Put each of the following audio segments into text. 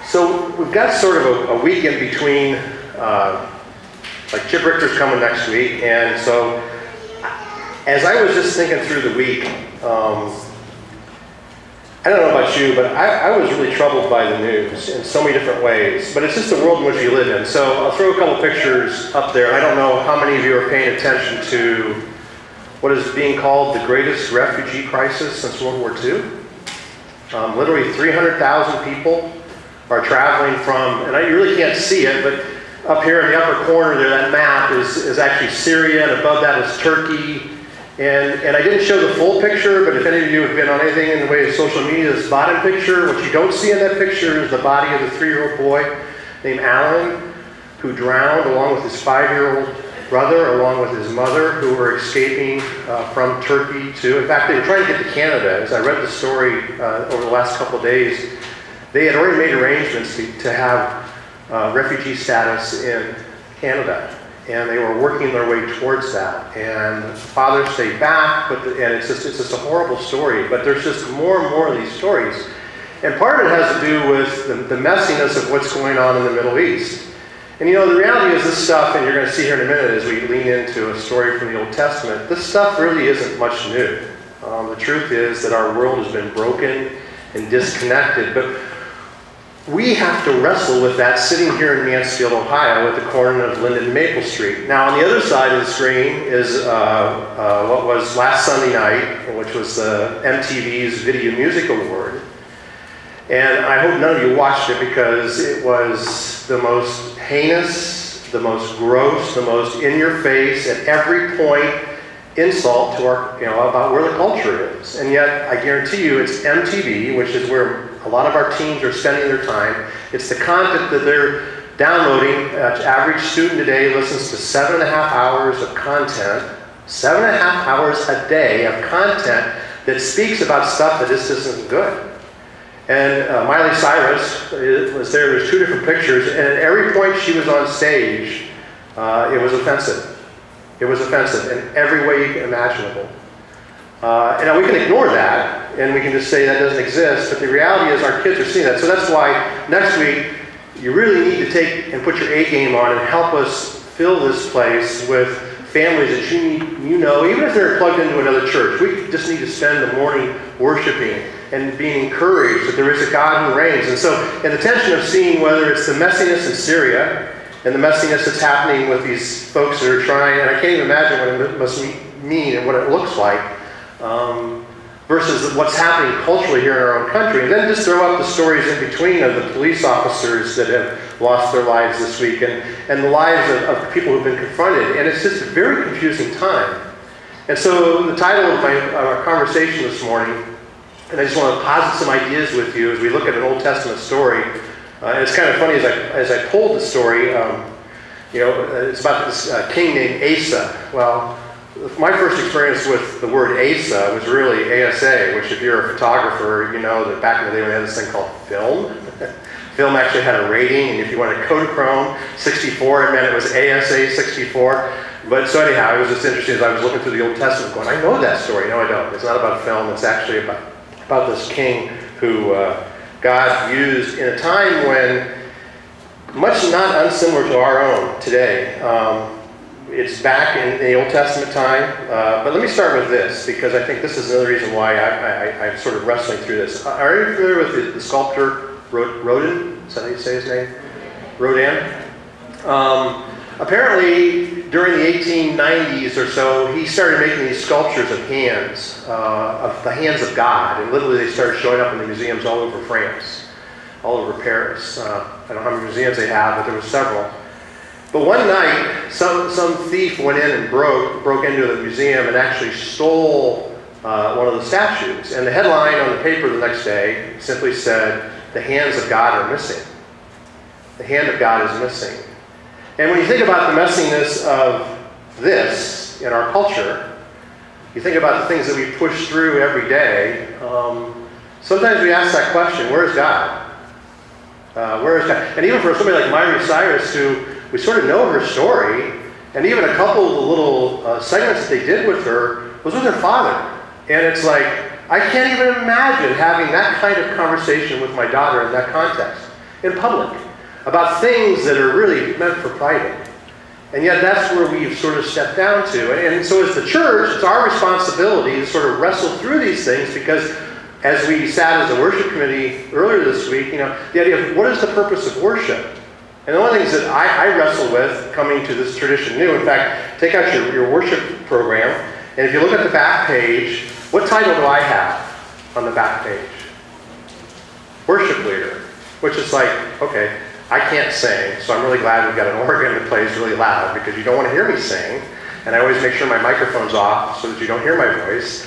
So we've got sort of a week in between, like Chip Richter's coming next week, and so as I was just thinking through the week, I don't know about you, but I was really troubled by the news in so many different ways, but it's just the world in which we live in. So I'll throw a couple pictures up there. I don't know how many of you are paying attention to what is being called the greatest refugee crisis since World War II. Literally 300,000 people are traveling from, and you really can't see it, but up here in the upper corner there, that map is actually Syria, and above that is Turkey. And I didn't show the full picture, but if any of you have been on anything in the way of social media, this bottom picture, what you don't see in that picture is the body of a 3-year-old boy named Alan, who drowned along with his 5-year-old brother, along with his mother, who were escaping from Turkey to, in fact, they were trying to get to Canada. As I read the story over the last couple of days, they had already made arrangements to have refugee status in Canada, and they were working their way towards that. And the father stayed back, and it's just a horrible story. But there's just more and more of these stories, and part of it has to do with the messiness of what's going on in the Middle East. And you know, the reality is this stuff, and you're going to see here in a minute as we lean into a story from the Old Testament, this stuff really isn't much new. The truth is that our world has been broken and disconnected, but we have to wrestle with that sitting here in Mansfield, Ohio at the corner of Linden and Maple Street. Now on the other side of the screen is what was last Sunday night, which was the MTV's Video Music Award. And I hope none of you watched it, because it was the most heinous, the most gross, the most in-your-face, at every point, insult to our, about where the culture is. And yet, I guarantee you, it's MTV, which is where a lot of our teens are spending their time. It's the content that they're downloading. Average student today listens to 7.5 hours of content, 7.5 hours a day of content that speaks about stuff that just isn't good. And Miley Cyrus was there. There's 2 different pictures, and at every point she was on stage, it was offensive. It was offensive in every way imaginable. And we can ignore that, and we can just say that doesn't exist, but the reality is our kids are seeing that. So that's why next week you really need to take and put your A game on and help us fill this place with families that you know, even if they're plugged into another church. We just need to spend the morning worshiping and being encouraged that there is a God who reigns. And so in the tension of seeing whether it's the messiness in Syria and the messiness that's happening with these folks that are trying, and I can't even imagine what it must mean and what it looks like, versus what's happening culturally here in our own country. And then just throw up the stories in between of the police officers that have lost their lives this week, and the lives of people who've been confronted. And it's just a very confusing time. And so the title of our conversation this morning, and I just want to posit some ideas with you as we look at an Old Testament story. And it's kind of funny, as I told the story, it's about this king named Asa. Well, my first experience with the word Asa was really ASA, which if you're a photographer, you know that back in the day when they had this thing called film. Film actually had a rating, and if you wanted Kodachrome 64, it meant it was ASA 64. But so anyhow, it was just interesting as I was looking through the Old Testament going, I know that story. No, I don't. It's not about film. It's actually about this king who God used in a time when, much not unsimilar to our own today, it's back in the Old Testament time, but let me start with this, because I think this is another reason why I'm sort of wrestling through this. Are you familiar with the sculptor Rodin? Is that how you say his name? Rodin? Apparently, during the 1890s or so, he started making these sculptures of hands, of the hands of God, and literally they started showing up in the museums all over France, all over Paris. I don't know how many museums they have, but there were several. But one night, some thief went in and broke into the museum and actually stole one of the statues. And the headline on the paper the next day simply said, "The hands of God are missing." The hand of God is missing. And when you think about the messiness of this in our culture, you think about the things that we push through every day, sometimes we ask that question, where is God? Where is God? And even for somebody like Miley Cyrus, who we sort of know her story, and even a couple of the little segments that they did with her was with her father. And it's like, I can't even imagine having that kind of conversation with my daughter in that context. in public about things that are really meant for private. And yet that's where we've sort of stepped down to. And so as the church, it's our responsibility to sort of wrestle through these things, because as we sat as a worship committee earlier this week, the idea of what is the purpose of worship? And the one of the things that I wrestle with coming to this tradition new, in fact, take out your worship program, and if you look at the back page, what title do I have on the back page? Worship leader, which is like, okay, I can't sing, so I'm really glad we've got an organ that plays really loud, because you don't want to hear me sing, and I always make sure my microphone's off so that you don't hear my voice.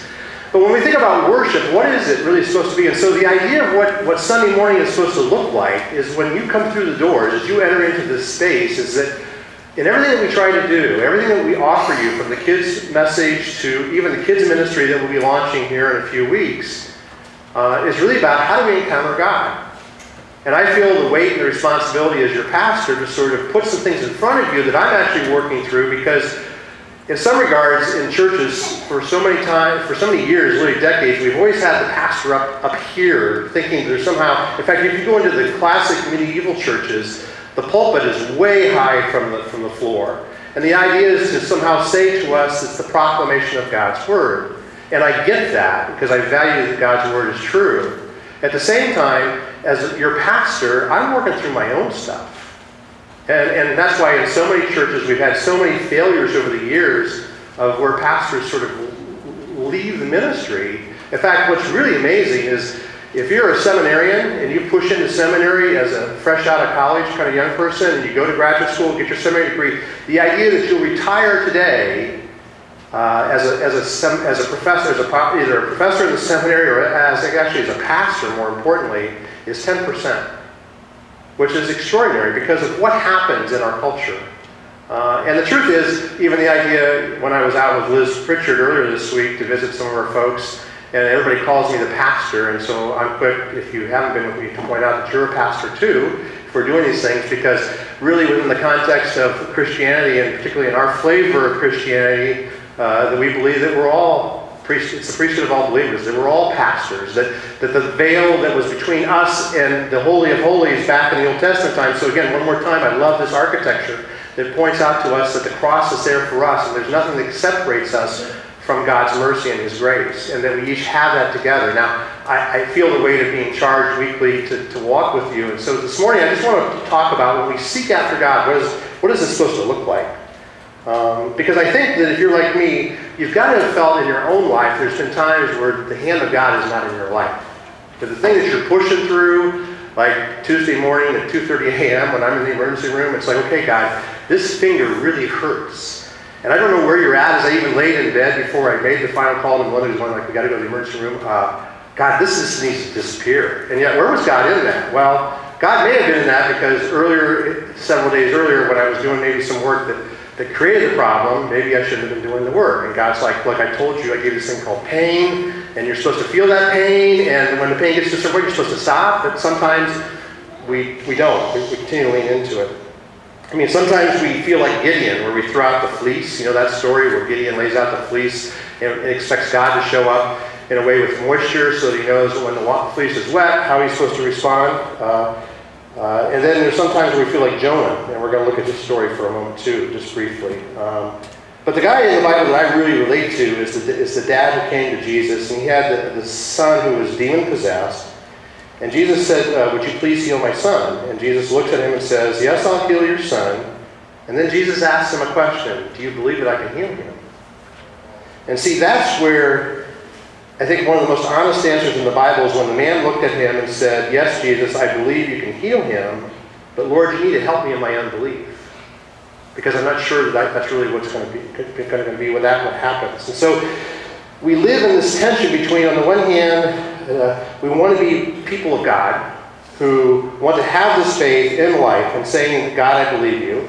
But when we think about worship, what is it really supposed to be? And so the idea of what Sunday morning is supposed to look like is when you come through the doors, as you enter into this space, is that in everything that we try to do, everything that we offer you, from the kids' message to even the kids' ministry that we'll be launching here in a few weeks, is really about how do we encounter God. And I feel the weight and the responsibility as your pastor to sort of put some things in front of you that I'm actually working through, because in some regards, in churches, for so many years, literally decades, we've always had the pastor up here, thinking there's somehow, in fact, if you go into the classic medieval churches, the pulpit is way high from the floor. And the idea is to somehow say to us it's the proclamation of God's Word. And I get that, because I value that God's Word is true. At the same time, as your pastor, I'm working through my own stuff. And that's why in so many churches we've had so many failures over the years of where pastors sort of leave the ministry. In fact, what's really amazing is if you're a seminarian and you push into seminary as a fresh out of college kind of young person, and you go to graduate school, get your seminary degree, the idea that you'll retire today as a professor, either a professor in the seminary or as a pastor, more importantly, is 10%. Which is extraordinary because of what happens in our culture. And the truth is, even the idea, when I was out with Liz Pritchard earlier this week to visit some of our folks, and everybody calls me the pastor, and so I'm quick, if you haven't been with me, to point out that you're a pastor too, if we're doing these things, because really within the context of Christianity, and particularly in our flavor of Christianity, that we believe that we're all it's the priesthood of all believers, that we're all pastors, that the veil that was between us and the Holy of Holies back in the Old Testament time. So again, one more time, I love this architecture that points out to us that the cross is there for us, and there's nothing that separates us from God's mercy and His grace, and that we each have that together. Now, I feel the weight of being charged weekly to walk with you, and so this morning I just want to talk about when we seek after God, what is this supposed to look like? Because I think that if you're like me, you've got to have felt in your own life there's been times where the hand of God is not in your life. But the thing that you're pushing through, like Tuesday morning at 2:30 a.m. when I'm in the emergency room, it's like, okay, God, this finger really hurts. And I don't know where you're at. As I even laid in bed before I made the final call, and Melinda was going like, we got to go to the emergency room. God, this needs to disappear. And yet, where was God in that? Well, God may have been in that because several days earlier, when I was doing maybe some work that created the problem, maybe I shouldn't have been doing the work. And God's like, look, I told you, I gave you this thing called pain, and you're supposed to feel that pain, and when the pain gets to a certain point, you're supposed to stop, but sometimes we don't. We continue to lean into it. I mean, sometimes we feel like Gideon, where we throw out the fleece. You know that story where Gideon lays out the fleece and expects God to show up in a way with moisture so that he knows when the fleece is wet, how he's supposed to respond. And then there's sometimes where we feel like Jonah, and we're going to look at this story for a moment too, just briefly. But the guy in the Bible that I really relate to is the dad who came to Jesus, and he had the son who was demon-possessed. And Jesus said, would you please heal my son? And Jesus looks at him and says, yes, I'll heal your son. And then Jesus asks him a question, do you believe that I can heal him? And see, that's where I think one of the most honest answers in the Bible is when the man looked at him and said, yes, Jesus, I believe you can heal him, but Lord, you need to help me in my unbelief. Because I'm not sure that's really what's going to be what happens. And so we live in this tension between, on the one hand, we want to be people of God who want to have this faith in life and saying, God, I believe you,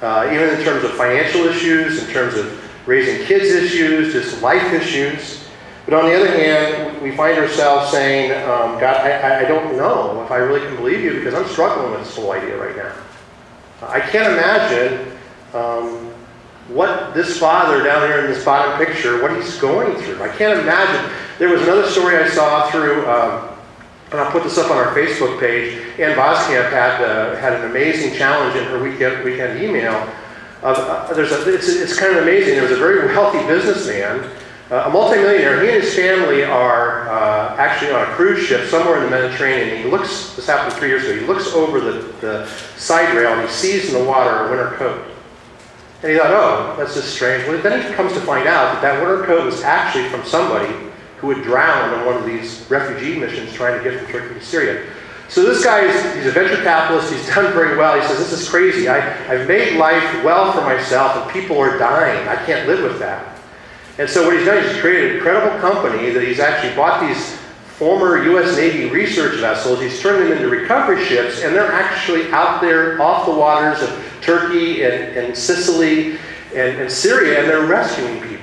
even in terms of financial issues, in terms of raising kids issues, just life issues. But on the other hand, we find ourselves saying, God, I don't know if I really can believe you because I'm struggling with this whole idea right now. I can't imagine what this father down here in this bottom picture, what he's going through. I can't imagine. There was another story I saw through And I'll put this up on our Facebook page. Ann Voskamp had an amazing challenge in her weekend email. It's kind of amazing. There was a very wealthy businessman, a multimillionaire. He and his family are actually on a cruise ship somewhere in the Mediterranean. He looks, this happened 3 years ago, he looks over the side rail and he sees in the water a winter coat. And he thought, oh, that's just strange. Well, then he comes to find out that that winter coat was actually from somebody who had drowned on one of these refugee missions trying to get from Turkey to Syria. So this guy, he's a venture capitalist, he's done very well. He says, this is crazy. I've made life well for myself and people are dying. I can't live with that. And so what he's done is he's created an incredible company that he's actually bought these former U.S. Navy research vessels. He's turned them into recovery ships, and they're actually out there off the waters of Turkey and Sicily and Syria, and they're rescuing people.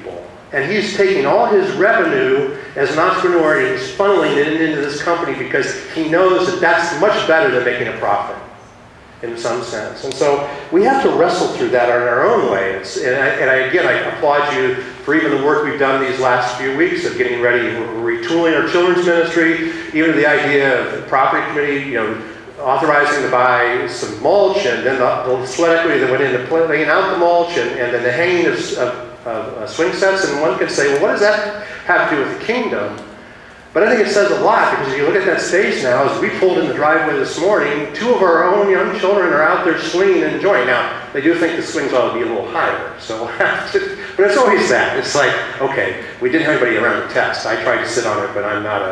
And he's taking all his revenue as an entrepreneur and he's funneling it into this company because he knows that that's much better than making a profit in some sense. And so we have to wrestle through that in our own way. Again, I applaud you for even the work we've done these last few weeks of getting ready. We're retooling our children's ministry, even the idea of the property committee, authorizing to buy some mulch, and then the sweat equity that went into laying out the mulch, and then the hanging of swing sets. And one could say, well, what does that have to do with the kingdom? But I think it says a lot, because if you look at that space now, as we pulled in the driveway this morning, 2 of our own young children are out there swinging and enjoying. Now, they do think the swings ought to be a little higher, so but it's always that. It's like, okay, we didn't have anybody around the test. I tried to sit on it, but I'm not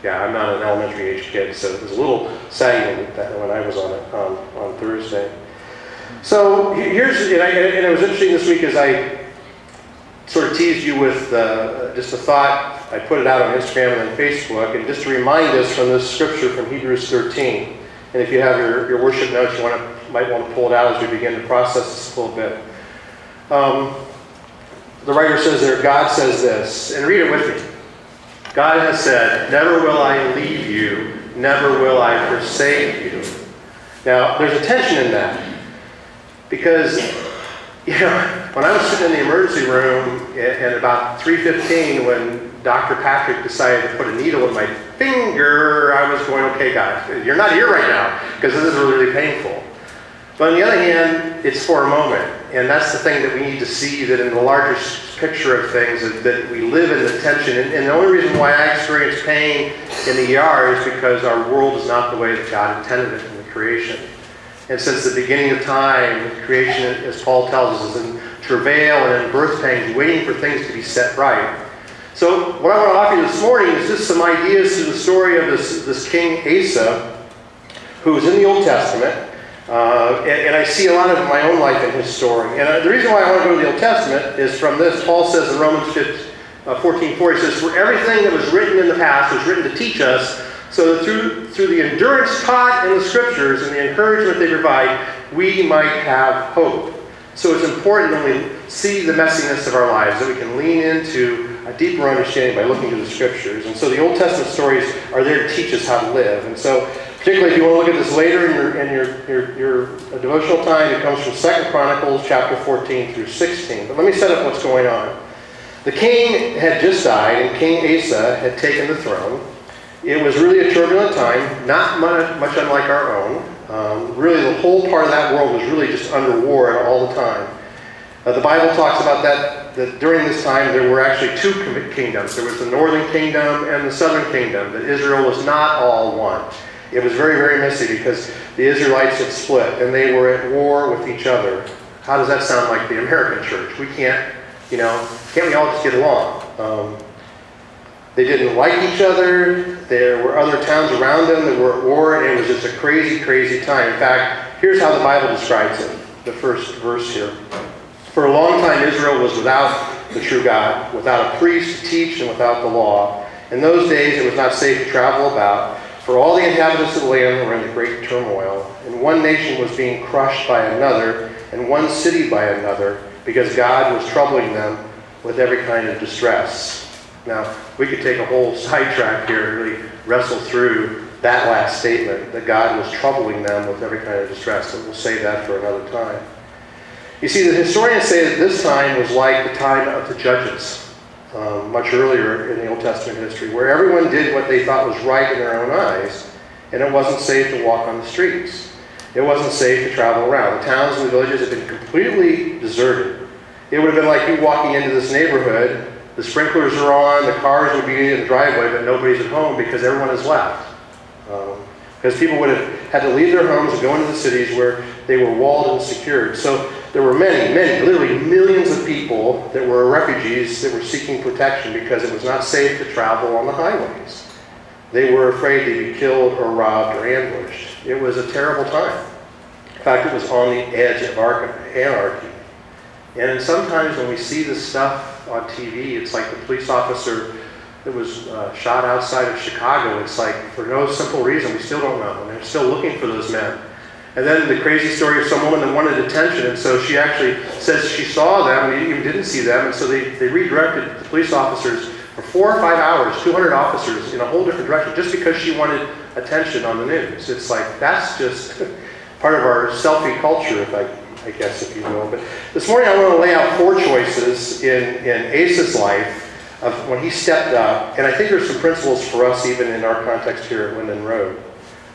an elementary age kid, so it was a little sagging when I was on it on Thursday. So here's, and it was interesting this week as I sort of teased you with just a thought. I put it out on Instagram and on Facebook, and just to remind us from this scripture from Hebrews 13. And if you have your worship notes, you might want to pull it out as we begin to process this a little bit. The writer says there, God says this, and read it with me. God has said, never will I leave you, never will I forsake you. Now, there's a tension in that, because when I was sitting in the emergency room at about 3:15, when Dr. Patrick decided to put a needle in my finger, I was going, okay, God, you're not here right now, because this is really, really painful. But on the other hand, it's for a moment. And that's the thing that we need to see, that in the larger picture of things, that we live in the tension. And the only reason why I experience pain in the ER is because our world is not the way that God intended it in the creation. And since the beginning of time, creation, as Paul tells us, is in travail and in birth pangs, waiting for things to be set right. So what I want to offer you this morning is just some ideas to the story of this King Asa, who is in the Old Testament. And I see a lot of my own life in his story. And the reason why I want to go to the Old Testament is from this. Paul says in Romans 14:4, he says, for everything that was written in the past was written to teach us, so that through the endurance taught in the Scriptures and the encouragement they provide, we might have hope. So it's important when we see the messiness of our lives that we can lean into a deeper understanding by looking to the Scriptures. And so the Old Testament stories are there to teach us how to live. And so particularly if you want to look at this later in your devotional time, it comes from 2 Chronicles chapter 14 through 16. But let me set up what's going on. The king had just died, and King Asa had taken the throne. It was really a turbulent time, not much unlike our own. Really, the whole part of that world was really just under war all the time. The Bible talks about that during this time there were actually 2 kingdoms. There was the northern kingdom and the southern kingdom, that Israel was not all one. It was very, very messy because the Israelites had split and they were at war with each other. How does that sound like the American church? We can't we all just get along? They didn't like each other. There were other towns around them that were at war, and it was just a crazy, crazy time. In fact, here's how the Bible describes it, the first verse here. For a long time, Israel was without the true God, without a priest to teach, and without the law. In those days, it was not safe to travel about, for all the inhabitants of the land were in great turmoil, and one nation was being crushed by another, and one city by another, because God was troubling them with every kind of distress. Now, we could take a whole sidetrack here and really wrestle through that last statement, that God was troubling them with every kind of distress, and we'll save that for another time. You see, the historians say that this time was like the time of the judges. much earlier in the Old Testament history, where everyone did what they thought was right in their own eyes, and it wasn't safe to walk on the streets. It wasn't safe to travel around. The towns and the villages had been completely deserted. It would have been like you walking into this neighborhood, the sprinklers are on, the cars would be in the driveway, but nobody's at home because everyone has left. Because people would have had to leave their homes and go into the cities where they were walled and secured. So there were many, literally millions of people that were refugees that were seeking protection because it was not safe to travel on the highways. They were afraid they'd be killed or robbed or ambushed. It was a terrible time. In fact, it was on the edge of anarchy. And sometimes when we see this stuff on TV, it's like the police officer that was shot outside of Chicago. It's like, for no simple reason, we still don't know. And they're still looking for those men. And then the crazy story of some woman that wanted attention, and so she actually says she saw them, and even didn't see them, and so they redirected the police officers for 4 or 5 hours, 200 officers in a whole different direction, just because she wanted attention on the news. It's like, that's just part of our selfie culture, I guess, if you will. But this morning I want to lay out 4 choices in Asa's life of when he stepped up, and I think there's some principles for us even in our context here at Linden Road.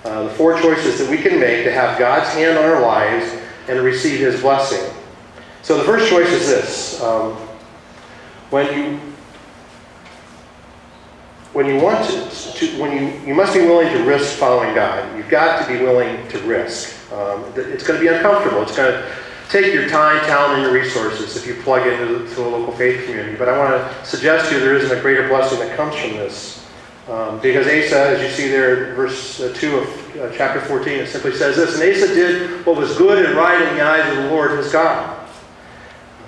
The 4 choices that we can make to have God's hand on our lives and to receive His blessing. So the first choice is this. You must be willing to risk following God. You've got to be willing to risk. It's going to be uncomfortable. It's going to take your time, talent, and your resources if you plug into a local faith community. But I want to suggest to you there isn't a greater blessing that comes from this. Because Asa, as you see there, verse 2 of chapter 14, it simply says this, and Asa did what was good and right in the eyes of the Lord his God.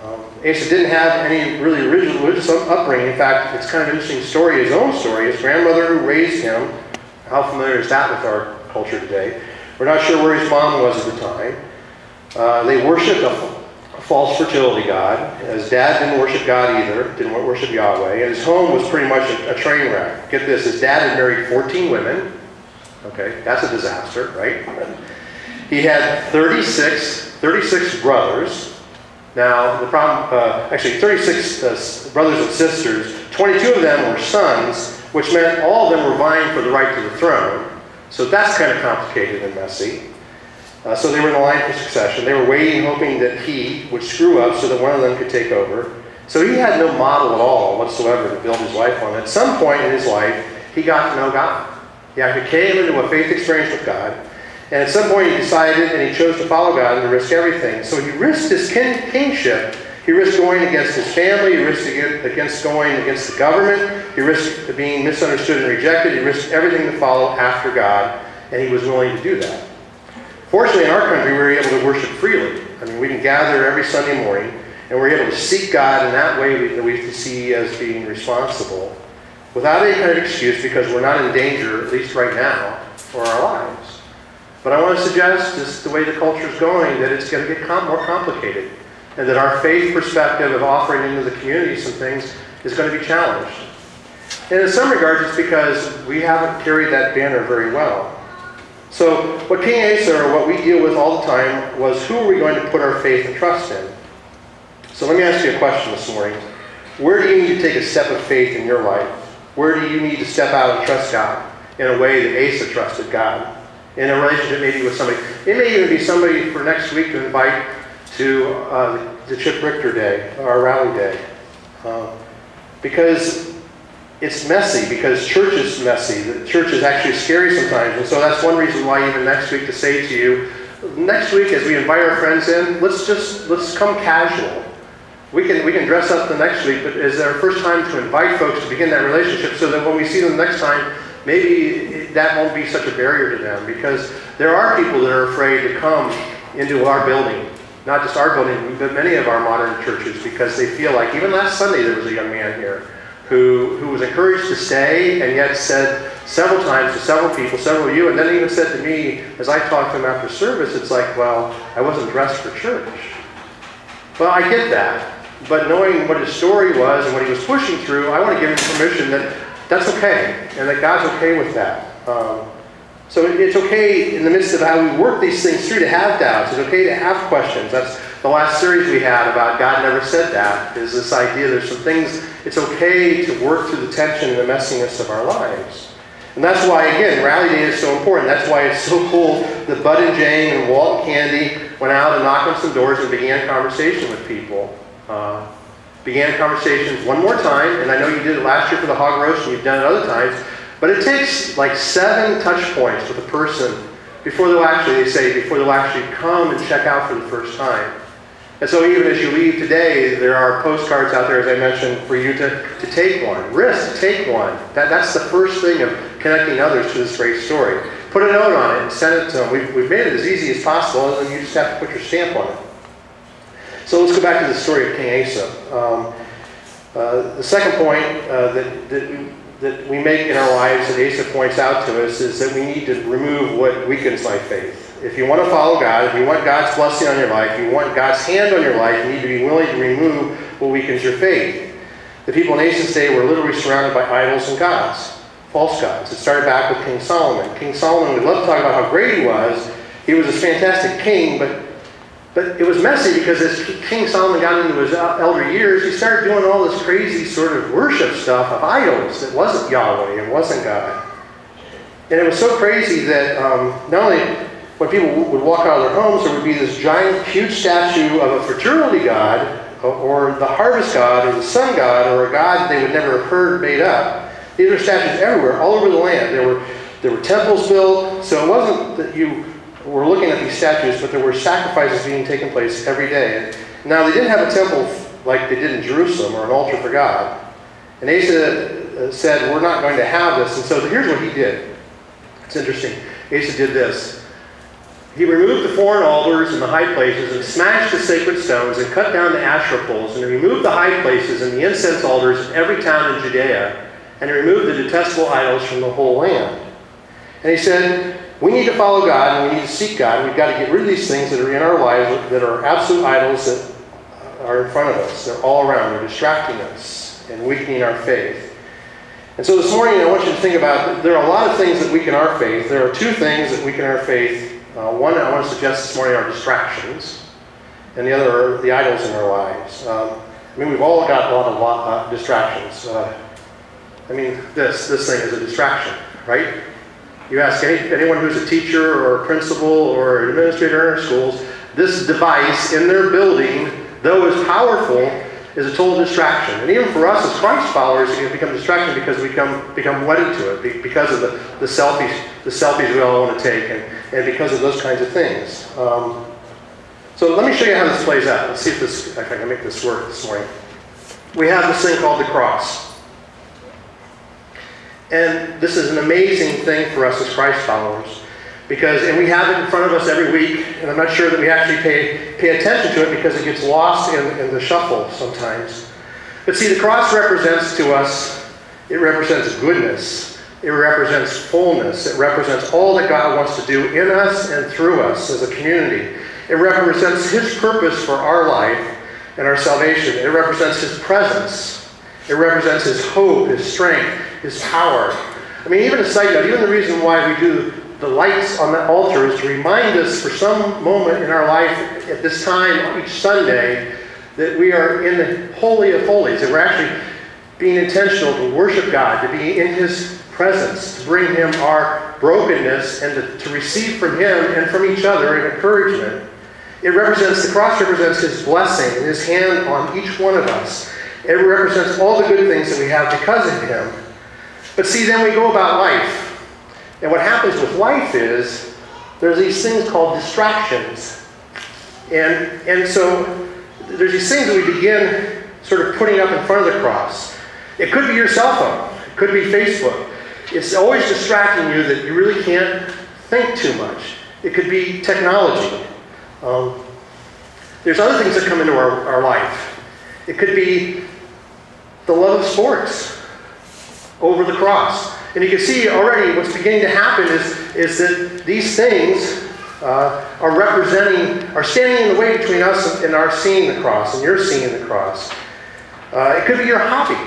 Asa didn't have any really religious upbringing. In fact, it's kind of an interesting story, his own story. His grandmother who raised him, how familiar is that with our culture today? We're not sure where his mom was at the time. They worshipped a false fertility god. His dad didn't worship God either, didn't worship Yahweh, and his home was pretty much a train wreck. Get this, his dad had married 14 women. Okay, that's a disaster, right? He had 36 brothers. Now, the problem, actually 36 brothers and sisters, 22 of them were sons, which meant all of them were vying for the right to the throne. So that's kind of complicated and messy. So they were in the line for succession. They were waiting, hoping that he would screw up so that one of them could take over. So he had no model at all whatsoever to build his life on. At some point in his life, he got to know God. He actually came into a faith experience with God. And at some point he decided and he chose to follow God and to risk everything. So he risked his kingship. He risked going against his family. He risked against going against the government. He risked being misunderstood and rejected. He risked everything to follow after God. And he was willing to do that. Fortunately, in our country, we were able to worship freely. I mean, we can gather every Sunday morning, and we're able to seek God in that way that we see as being responsible, without any kind of excuse, because we're not in danger, at least right now, for our lives. But I want to suggest, just the way the culture is going, that it's going to get more complicated, and that our faith perspective of offering into the community some things is going to be challenged. And in some regards, it's because we haven't carried that banner very well. So what King Asa, or what we deal with all the time, was who are we going to put our faith and trust in? So let me ask you a question this morning. Where do you need to take a step of faith in your life? Where do you need to step out and trust God in a way that Asa trusted God? In a relationship maybe with somebody. It may even be somebody for next week to invite to the Chip Richter Day, our rally day. Because it's messy, because church is messy. The church is actually scary sometimes. And so that's one reason why even next week to say to you, next week as we invite our friends in, let's come casual. We can dress up the next week, but it's our first time to invite folks to begin that relationship so that when we see them next time, maybe that won't be such a barrier to them, because there are people that are afraid to come into our building. Not just our building, but many of our modern churches, because they feel like, even last Sunday there was a young man here who was encouraged to stay, and yet said several times to several people, several of you, and then even said to me, as I talked to him after service, it's like, well, I wasn't dressed for church. Well, I get that, but knowing what his story was and what he was pushing through, I want to give him permission that that's okay, and that God's okay with that. So it's okay in the midst of how we work these things through to have doubts. It's okay to have questions. That's the last series we had about God never said that, is this idea there's some things It's okay to work through the tension and the messiness of our lives. And that's why, again, Rally Day is so important. That's why it's so cool that Bud and Jane and Walt and Candy went out and knocked on some doors and began conversation with people. Began conversations one more time, and I know you did it last year for the hog roast, and you've done it other times, but it takes like 7 touch points with a person before they'll actually come and check out for the first time. And so even as you leave today, there are postcards out there, as I mentioned, for you to take one. Risk, take one. That's the first thing of connecting others to this great story. Put a note on it and send it to them. We've made it as easy as possible, and then you just have to put your stamp on it. So let's go back to the story of King Asa. The second point that we make in our lives that Asa points out to us is that we need to remove what weakens my faith. If you want to follow God, if you want God's blessing on your life, if you want God's hand on your life, you need to be willing to remove what weakens your faith. The people in Asa's day were literally surrounded by idols and gods, false gods. It started back with King Solomon. King Solomon, we love to talk about how great he was. He was this fantastic king, but it was messy because as King Solomon got into his elder years, he started doing all this crazy sort of worship stuff of idols that wasn't Yahweh, it wasn't God. And it was so crazy that not only when people would walk out of their homes, there would be this giant, huge statue of a fertility god, or the harvest god, or the sun god, or a god they would never have heard made up. These are statues everywhere, all over the land. There were temples built, so it wasn't that you were looking at these statues, but there were sacrifices being taken place every day. Now, they didn't have a temple like they did in Jerusalem, or an altar for God. And Asa said, we're not going to have this. And so here's what he did. It's interesting. Asa did this. He removed the foreign altars and the high places and smashed the sacred stones and cut down the Asherah poles and removed the high places and the incense altars in every town in Judea and removed the detestable idols from the whole land. And he said, we need to follow God and we need to seek God. And we've got to get rid of these things that are in our lives that are absolute idols that are in front of us. They're all around. They're distracting us and weakening our faith. And so this morning I want you to think about, there are a lot of things that weaken our faith. There are 2 things that weaken our faith. One I want to suggest this morning are distractions, and the other are the idols in our lives. We've all got a lot of distractions. This thing is a distraction, right? You ask anyone who's a teacher or a principal or an administrator in our schools, this device in their building, though as powerful, is a total distraction. And even for us as Christ followers, it can become a distraction because we become wedded to it, because of the selfies we all want to take, and because of those kinds of things. So let me show you how this plays out. Let's see if I can make this work this morning. We have this thing called the cross. And this is an amazing thing for us as Christ followers. And we have it in front of us every week, and I'm not sure that we actually pay attention to it because it gets lost in the shuffle sometimes. But see, the cross represents to us, it represents goodness. It represents fullness. It represents all that God wants to do in us and through us as a community. It represents His purpose for our life and our salvation. It represents His presence. It represents His hope, His strength, His power. Even a side note, even the reason why we do the lights on the altar is to remind us for some moment in our life at this time each Sunday that we are in the Holy of Holies, that we're actually being intentional to worship God, to be in His presence, to bring Him our brokenness and to receive from Him and from each other an encouragement. The cross represents His blessing and His hand on each one of us. It represents all the good things that we have because of Him. But see, then we go about life. And what happens with life is there's these things called distractions. And so there's these things that we begin sort of putting up in front of the cross. It could be your cell phone. It could be Facebook. It's always distracting you that you really can't think too much. It could be technology. There's other things that come into our life. It could be the love of sports over the cross. And you can see already what's beginning to happen is that these things are standing in the way between us and our seeing the cross, and your seeing the cross. It could be your hobby.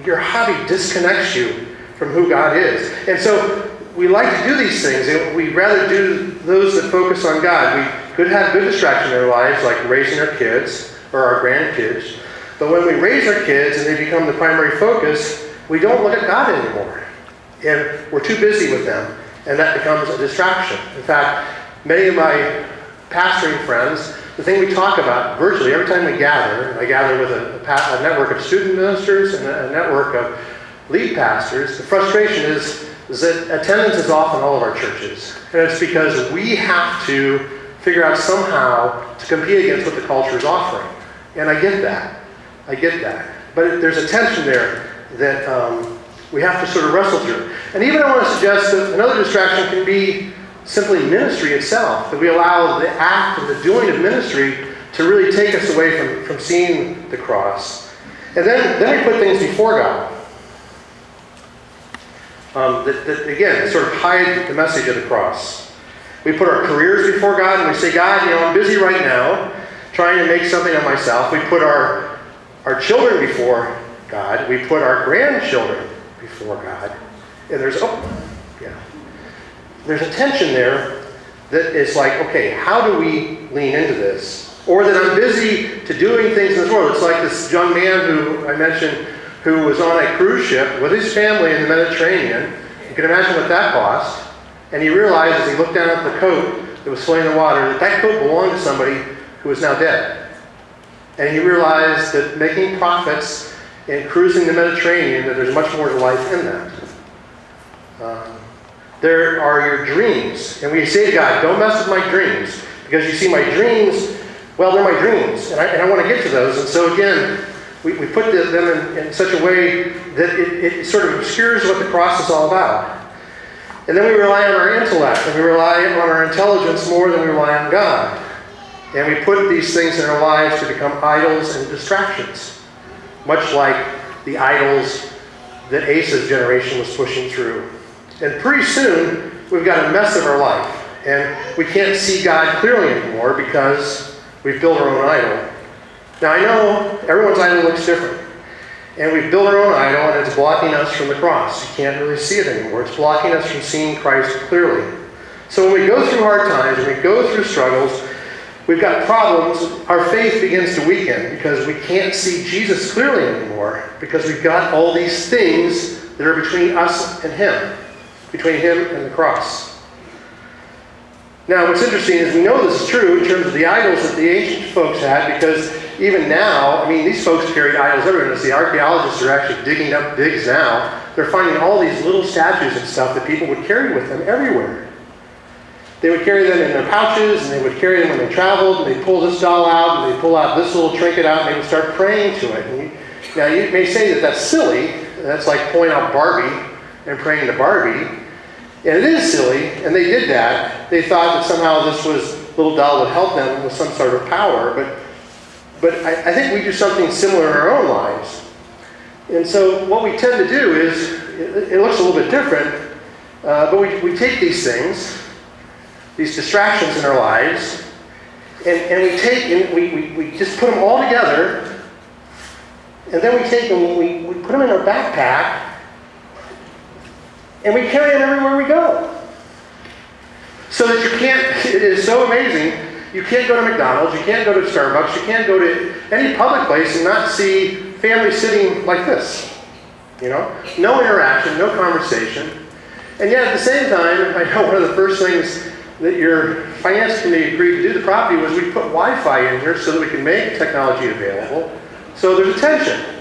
Your hobby disconnects you from who God is. And so we like to do these things, and we'd rather do those that focus on God. We could have good distraction in our lives, like raising our kids or our grandkids. But when we raise our kids and they become the primary focus, we don't look at God anymore. And we're too busy with them, and that becomes a distraction. In fact, many of my pastoring friends, the thing we talk about virtually every time we gather, and I gather with a network of student ministers and a network of lead pastors, the frustration is that attendance is off in all of our churches. And it's because we have to figure out somehow to compete against what the culture is offering. And I get that. I get that. But there's a tension there that we have to sort of wrestle through. And even I want to suggest that another distraction can be simply ministry itself, that we allow the act and the doing of ministry to really take us away from seeing the cross. And then we put things before God. That again, sort of hide the message of the cross. We put our careers before God and we say, God, I'm busy right now trying to make something of myself. We put our children before God. We put our grandchildren before God. And there's a tension there that is like, okay, how do we lean into this? Or that I'm busy to doing things in this world. It's like this young man who I mentioned who was on a cruise ship with his family in the Mediterranean. You can imagine what that cost. And he realized as he looked down at the coat that was floating in the water that coat belonged to somebody who was now dead. And he realized that making profits and cruising the Mediterranean, that there's much more to life in that. There are your dreams. And we say to God, don't mess with my dreams. Because you see, my dreams, well, they're my dreams. And I want to get to those. And so again, we put them in such a way that it sort of obscures what the cross is all about. And then we rely on our intellect. And we rely on our intelligence more than we rely on God. And we put these things in our lives to become idols and distractions. Much like the idols that Asa's generation was pushing through. And pretty soon, we've got a mess of our life. And we can't see God clearly anymore because we've built our own idol. Now I know everyone's idol looks different. And we've built our own idol and it's blocking us from the cross. You can't really see it anymore. It's blocking us from seeing Christ clearly. So when we go through hard times, when we go through struggles, we've got problems, our faith begins to weaken because we can't see Jesus clearly anymore because we've got all these things that are between us and Him, between Him and the cross. Now, what's interesting is we know this is true in terms of the idols that the ancient folks had because even now, I mean, these folks carried idols everywhere. As the archaeologists are actually digging up digs now, they're finding all these little statues and stuff that people would carry with them everywhere. They would carry them in their pouches, and they would carry them when they traveled, and they'd pull this doll out, and they'd pull out this little trinket out, and they would start praying to it. Now, you may say that that's silly. That's like pulling out Barbie and praying to Barbie. And it is silly, and they did that. They thought that somehow this little doll would help them with some sort of power, but I think we do something similar in our own lives. And so what we tend to do is, it looks a little bit different, but we take these things, these distractions in our lives, and we just put them all together, and then we take them, we put them in our backpack, and we carry them everywhere we go. So that you can't, it is so amazing, you can't go to McDonald's, you can't go to Starbucks, you can't go to any public place and not see families sitting like this. No interaction, no conversation. And yet at the same time, I know one of the first things that your finance committee agreed to do to the property was we put Wi-Fi in here so that we can make technology available. So there's a tension.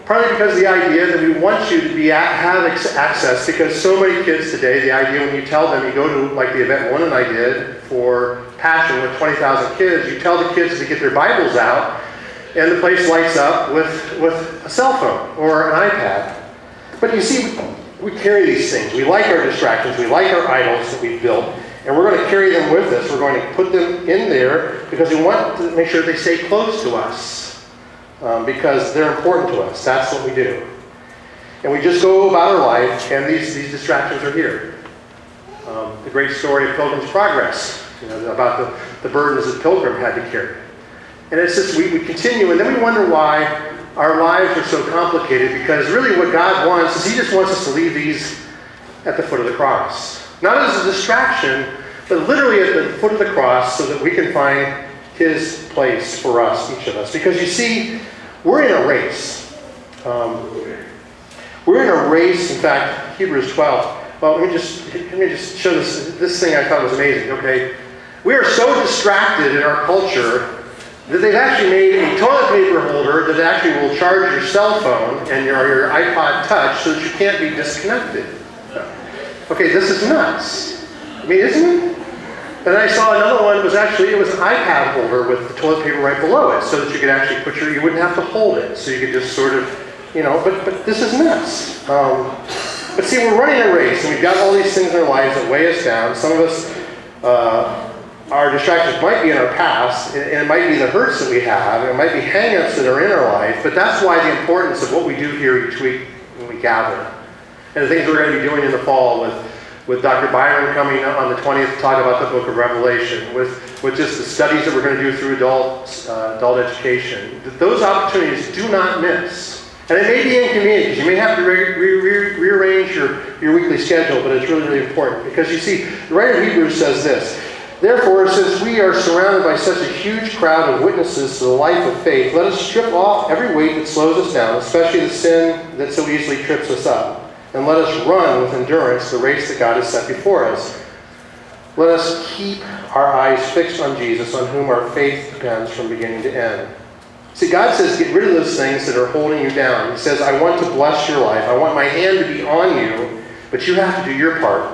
Partly because of the idea that we want you to have access, because so many kids today, the idea when you tell them, you go to like the event one and I did for Passion with 20,000 kids, you tell the kids to get their Bibles out and the place lights up with a cell phone or an iPad. But you see, we carry these things. We like our distractions. We like our idols that we've built. And we're going to carry them with us. We're going to put them in there because we want to make sure they stay close to us. Because they're important to us. That's what we do. And we just go about our life, and these distractions are here. The great story of Pilgrim's Progress, about the burdens that Pilgrim had to carry. And it's just, we continue, and then we wonder why our lives are so complicated, because really what God wants is He just wants us to leave these at the foot of the cross. Not as a distraction, but literally at the foot of the cross so that we can find his place for us, each of us. Because you see, we're in a race. We're in a race. In fact, Hebrews 12. Well, let me just show this thing I thought was amazing. Okay, we are so distracted in our culture that they've actually made a toilet paper holder that actually will charge your cell phone and your iPod Touch so that you can't be disconnected. Okay, this is nuts. I mean, isn't it? And I saw another one. It was an iPad holder with the toilet paper right below it, so that you could actually you wouldn't have to hold it, so you could just sort of, But this is nuts. But see, we're running a race, and we've got all these things in our lives that weigh us down. Some of us, our distractions might be in our past, and it might be the hurts that we have, and it might be hang-ups that are in our life, but that's why the importance of what we do here each week when we gather. And the things we're going to be doing in the fall with Dr. Byron coming up on the 20th to talk about the book of Revelation, with just the studies that we're going to do through adult education. Those opportunities do not miss. And it may be inconvenient because you may have to rearrange your weekly schedule, but it's really, really important. Because you see, the writer of Hebrews says this, "Therefore, since we are surrounded by such a huge crowd of witnesses to the life of faith, let us strip off every weight that slows us down, especially the sin that so easily trips us up. And let us run with endurance the race that God has set before us. Let us keep our eyes fixed on Jesus, on whom our faith depends from beginning to end." See, God says, get rid of those things that are holding you down. He says, I want to bless your life. I want my hand to be on you, but you have to do your part.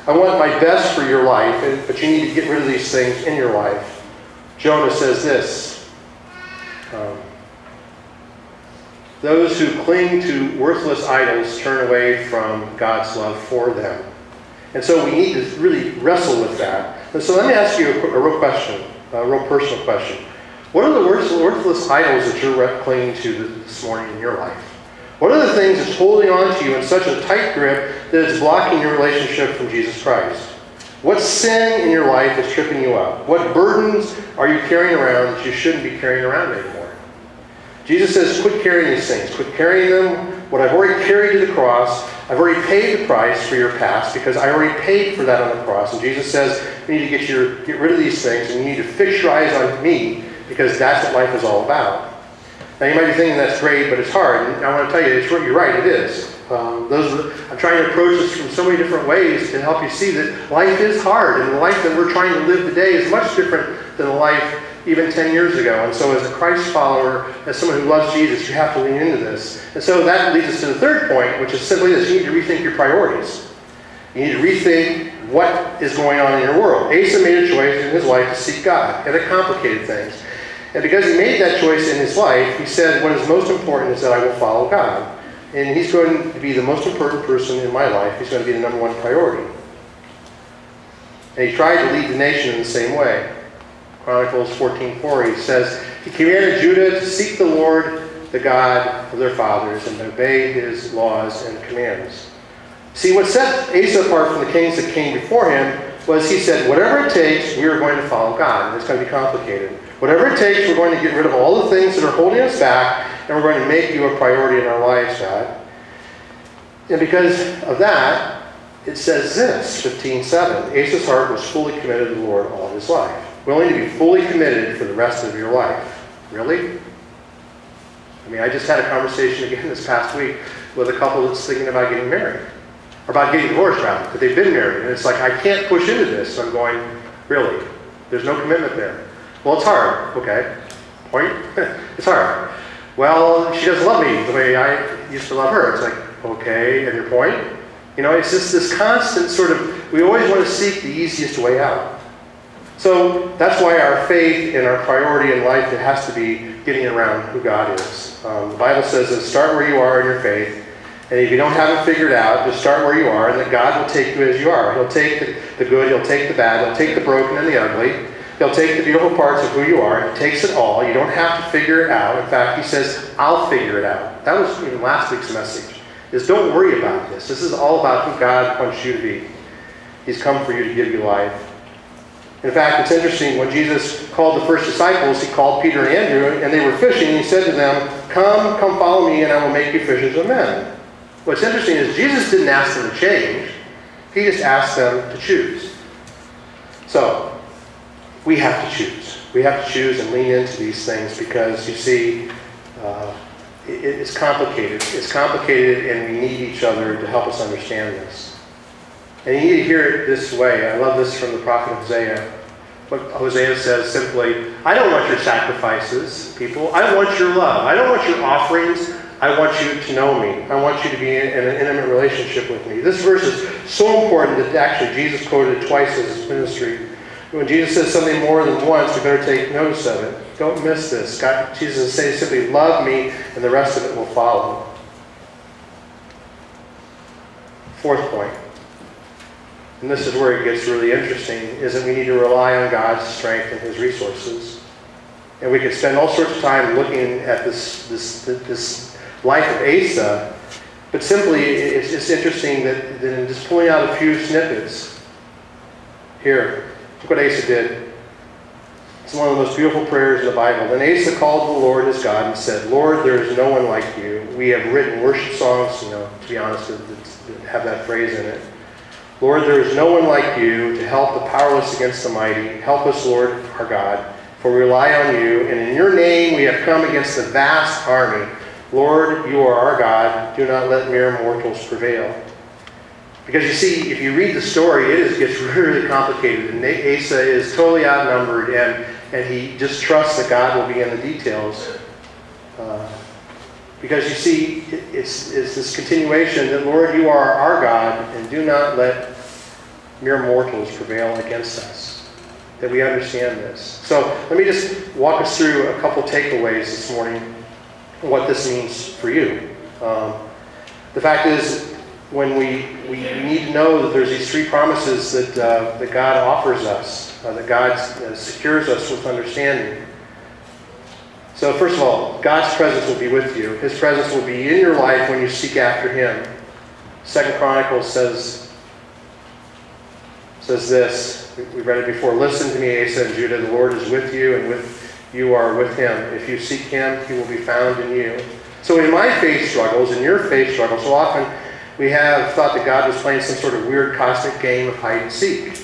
I want my best for your life, but you need to get rid of these things in your life. Jonah says this, those who cling to worthless idols turn away from God's love for them. And so we need to really wrestle with that. And so let me ask you a real question, a real personal question. What are the worthless idols that you're clinging to this morning in your life? What are the things that's holding on to you in such a tight grip that it's blocking your relationship from Jesus Christ? What sin in your life is tripping you up? What burdens are you carrying around that you shouldn't be carrying around anymore? Jesus says, quit carrying these things. Quit carrying them. What I've already carried to the cross, I've already paid the price for your past because I already paid for that on the cross. And Jesus says, you need to get rid of these things and you need to fix your eyes on me, because that's what life is all about. Now you might be thinking that's great, but it's hard. And I want to tell you, you're right, it is. I'm trying to approach this from so many different ways to help you see that life is hard. And the life that we're trying to live today is much different than the life even 10 years ago. And so as a Christ follower, as someone who loves Jesus, you have to lean into this. And so that leads us to the third point, which is simply this. You need to rethink your priorities. You need to rethink what is going on in your world. Asa made a choice in his life to seek God, and it complicated things. And because he made that choice in his life, he said, what is most important is that I will follow God. And he's going to be the most important person in my life. He's going to be the number one priority. And he tried to lead the nation in the same way. Chronicles 14:4, he says, he commanded Judah to seek the Lord, the God of their fathers, and obey his laws and commands. See, what set Asa apart from the kings that came before him was he said, whatever it takes, we are going to follow God. And it's going to be complicated. Whatever it takes, we're going to get rid of all the things that are holding us back, and we're going to make you a priority in our lives, God. And because of that, it says this, 15:7, Asa's heart was fully committed to the Lord all of his life. Willing to be fully committed for the rest of your life. Really? I mean, I just had a conversation again this past week with a couple that's thinking about getting married. Or about getting divorced, rather. But they've been married. And it's like, I can't push into this. So I'm going, really? There's no commitment there. Well, it's hard. Okay. Point? It's hard. Well, she doesn't love me the way I used to love her. It's like, okay, and your point? You know, it's just this constant sort of, we always want to seek the easiest way out. So that's why our faith and our priority in life, it has to be getting around who God is. The Bible says that start where you are in your faith. And if you don't have it figured out, just start where you are, and that God will take you as you are. He'll take the good, He'll take the bad, He'll take the broken and the ugly. He'll take the beautiful parts of who you are. He takes it all. You don't have to figure it out. In fact, He says, I'll figure it out. That was even last week's message, is don't worry about this. This is all about who God wants you to be. He's come for you to give you life. In fact, it's interesting, when Jesus called the first disciples, He called Peter and Andrew, and they were fishing, and He said to them, come follow me, and I will make you fishers of men. What's interesting is Jesus didn't ask them to change. He just asked them to choose. So, we have to choose. we have to choose and lean into these things because, you see, it's complicated. It's complicated, and we need each other to help us understand this. And you need to hear it this way. I love this from the prophet Hosea. What Hosea says simply, I don't want your sacrifices, people. I want your love. I don't want your offerings. I want you to know me. I want you to be in an intimate relationship with me. This verse is so important that actually Jesus quoted it twice in his ministry. When Jesus says something more than once, we better take notice of it. Don't miss this. Jesus is saying simply, love me, and the rest of it will follow. Fourth point, and this is where it gets really interesting, is that we need to rely on God's strength and his resources. And we could spend all sorts of time looking at this life of Asa, but simply it's just interesting that in just pulling out a few snippets. Here, look what Asa did. It's one of the most beautiful prayers in the Bible. Then Asa called the Lord his God and said, Lord, there is no one like you. We have written worship songs, to be honest, that have that phrase in it. Lord, there is no one like you to help the powerless against the mighty. Help us, Lord, our God, for we rely on you, and in your name we have come against the vast army. Lord, you are our God. Do not let mere mortals prevail. Because you see, if you read the story, it gets really complicated. And Asa is totally outnumbered, and he just trusts that God will be in the details. Because you see, it's this continuation that, Lord, you are our God, and do not let mere mortals prevail against us. That we understand this. So let me just walk us through a couple takeaways this morning, what this means for you. The fact is, when we need to know that there's these three promises that God offers us, that God secures us with understanding. So first of all, God's presence will be with you. His presence will be in your life when you seek after him. 2 Chronicles says this. We read it before. Listen to me, Asa and Judah. The Lord is with you, and you are with him. If you seek him, he will be found in you. So in my faith struggles, in your faith struggles, so often we have thought that God was playing some sort of weird cosmic game of hide and seek.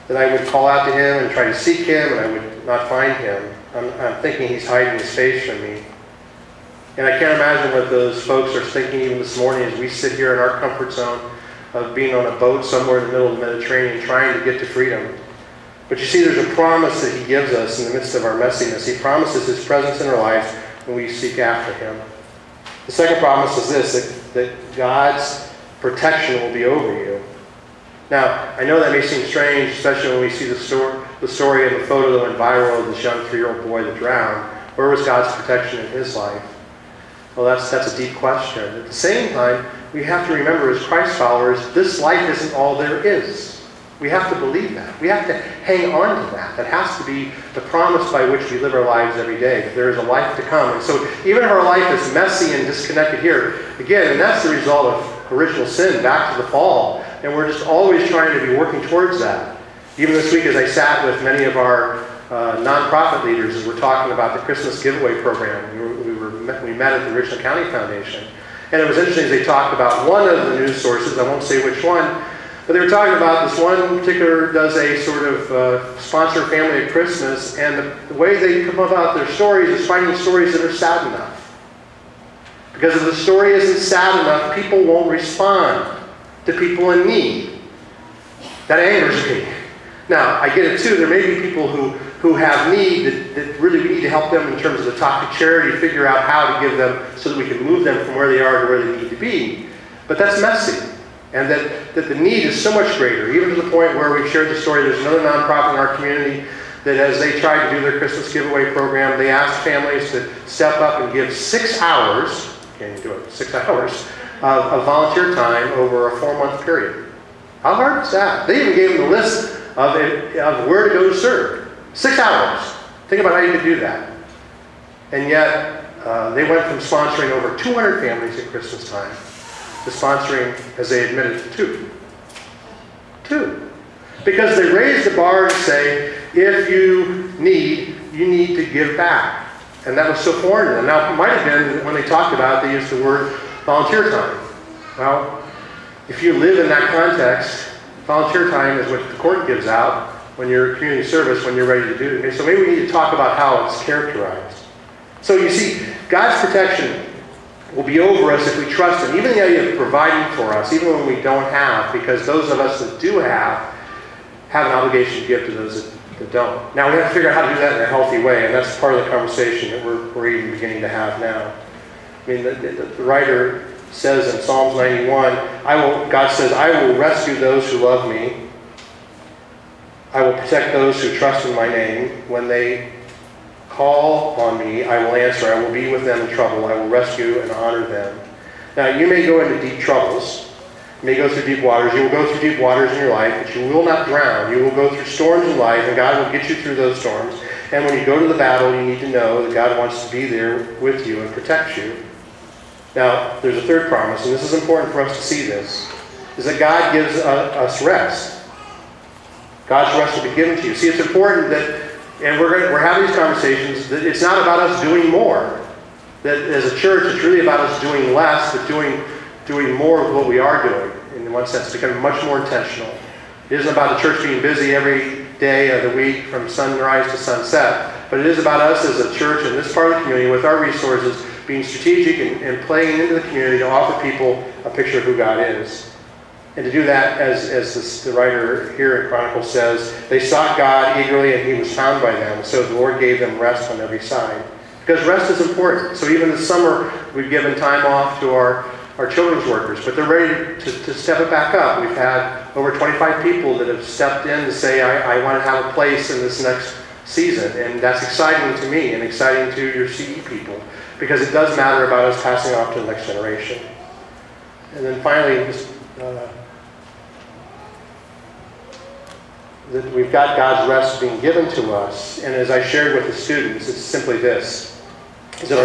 That I would call out to him and try to seek him, and I would not find him. I'm thinking he's hiding his face from me. And I can't imagine what those folks are thinking even this morning as we sit here in our comfort zone of being on a boat somewhere in the middle of the Mediterranean trying to get to freedom. But you see, there's a promise that he gives us in the midst of our messiness. He promises his presence in our lives when we seek after him. The second promise is this, that God's protection will be over you. Now, I know that may seem strange, especially when we see the story of the photo that went viral of this young 3-year-old boy that drowned. Where was God's protection in his life? Well, that's a deep question. At the same time, we have to remember as Christ followers, this life isn't all there is. We have to believe that. We have to hang on to that. That has to be the promise by which we live our lives every day, that there is a life to come. And so even if our life is messy and disconnected here, again, and that's the result of original sin, back to the fall, and we're just always trying to be working towards that. Even this week as I sat with many of our nonprofit leaders as we're talking about the Christmas giveaway program, we met at the Richland County Foundation. And it was interesting as they talked about one of the news sources, I won't say which one, but they were talking about this one particular does a sort of sponsor family at Christmas, and the way they come about their stories is finding stories that are sad enough. Because if the story isn't sad enough, people won't respond to people in need. That angers me. Now, I get it too. There may be people who have need that really we need to help them in terms of the talk to charity, figure out how to give them so that we can move them from where they are to where they need to be. But that's messy. And that the need is so much greater, even to the point where we've shared the story. There's another nonprofit in our community that as they tried to do their Christmas giveaway program, they asked families to step up and give 6 hours, can't even do it, 6 hours, of volunteer time over a 4-month period. How hard is that? They even gave them the list of where to go to serve. 6 hours. Think about how you could do that. And yet, they went from sponsoring over 200 families at Christmas time to sponsoring, as they admitted, 2. 2. Because they raised the bar to say, if you need to give back. And that was so foreign to them. Now, it might have been, when they talked about it, they used the word volunteer time. Well, if you live in that context, volunteer time is what the court gives out when you're community service, when you're ready to do it. So maybe we need to talk about how it's characterized. So you see, God's protection will be over us if we trust Him. Even the idea of providing for us, even when we don't have, because those of us that do have an obligation to give to those that don't. Now we have to figure out how to do that in a healthy way, and that's part of the conversation that we're even beginning to have now. I mean, the writer says in Psalms 91, God says, I will rescue those who love me. I will protect those who trust in my name. When they call on me, I will answer. I will be with them in trouble. I will rescue and honor them. Now, you may go into deep troubles. You may go through deep waters. You will go through deep waters in your life, but you will not drown. You will go through storms in life, and God will get you through those storms. And when you go to the battle, you need to know that God wants to be there with you and protect you. Now, there's a third promise, and this is important for us to see this, is that God gives us rest. God's rest will be given to you. See, it's important that, and we're having these conversations, that it's not about us doing more. That as a church, it's really about us doing less, but doing more of what we are doing. In one sense, becoming much more intentional. It isn't about the church being busy every day of the week from sunrise to sunset, but it is about us as a church in this part of the community with our resources being strategic and playing into the community to offer people a picture of who God is. And to do that, as the writer here in Chronicles says, they sought God eagerly and He was found by them. So the Lord gave them rest on every side. Because rest is important. So even this summer, we've given time off to our children's workers, but they're ready to step it back up. We've had over 25 people that have stepped in to say, I want to have a place in this next season. And that's exciting to me and exciting to your CE people, because it does matter about us passing off to the next generation. And then finally, that we've got God's rest being given to us. And as I shared with the students, it's simply this, is that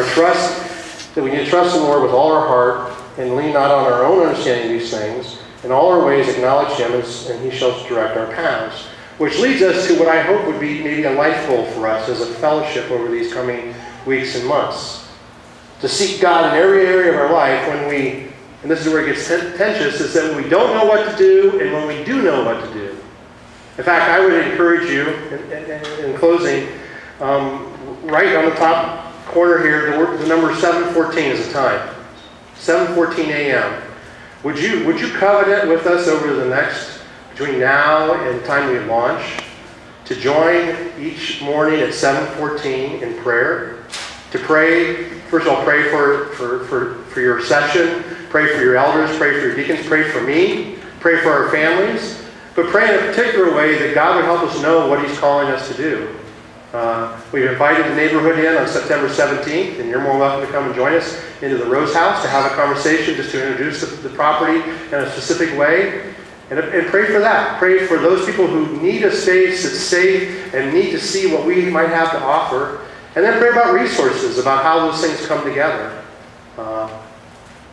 that we need to trust the Lord with all our heart and lean not on our own understanding of these things. In all our ways acknowledge Him, and He shall direct our paths. Which leads us to what I hope would be maybe a life goal for us as a fellowship over these coming weeks and months. To seek God in every area of our life and this is where it gets contentious, is that when we don't know what to do and when we do know what to do. In fact, I would encourage you, in closing, right on the top corner here, the number 7:14 is the time. 7:14 a.m. Would you covenant with us over the next, between now and the time we launch, to join each morning at 7:14 in prayer? To pray, first of all, pray for your session, pray for your elders, pray for your deacons, pray for me, pray for our families, but pray in a particular way that God would help us know what He's calling us to do. We've invited the neighborhood in on September 17th, and you're more welcome to come and join us into the Rose House to have a conversation, just to introduce the property in a specific way. And pray for that. Pray for those people who need a space that's safe and need to see what we might have to offer. And then pray about resources, about how those things come together.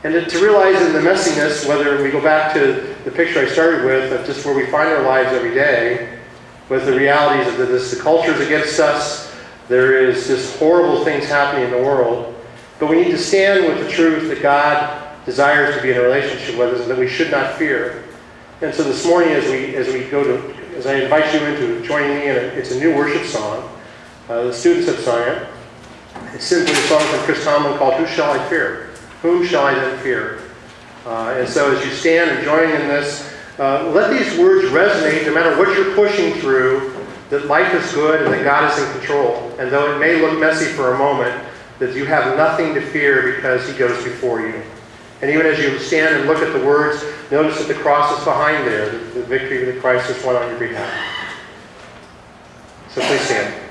And to realize in the messiness, whether we go back to the picture I started with, of just where we find our lives every day, with the realities of the culture's against us, there is just horrible things happening in the world. But we need to stand with the truth that God desires to be in a relationship with us and that we should not fear. And so this morning, as I invite you into joining me in it's a new worship song. The students have sung it. It's simply a song from Chris Tomlin called "Who Shall I Fear?" Whom shall I then fear? And so as you stand and join in this, let these words resonate no matter what you're pushing through, that life is good and that God is in control. And though it may look messy for a moment, that you have nothing to fear because He goes before you. And even as you stand and look at the words, notice that the cross is behind there, the victory that Christ has won on your behalf. So please stand.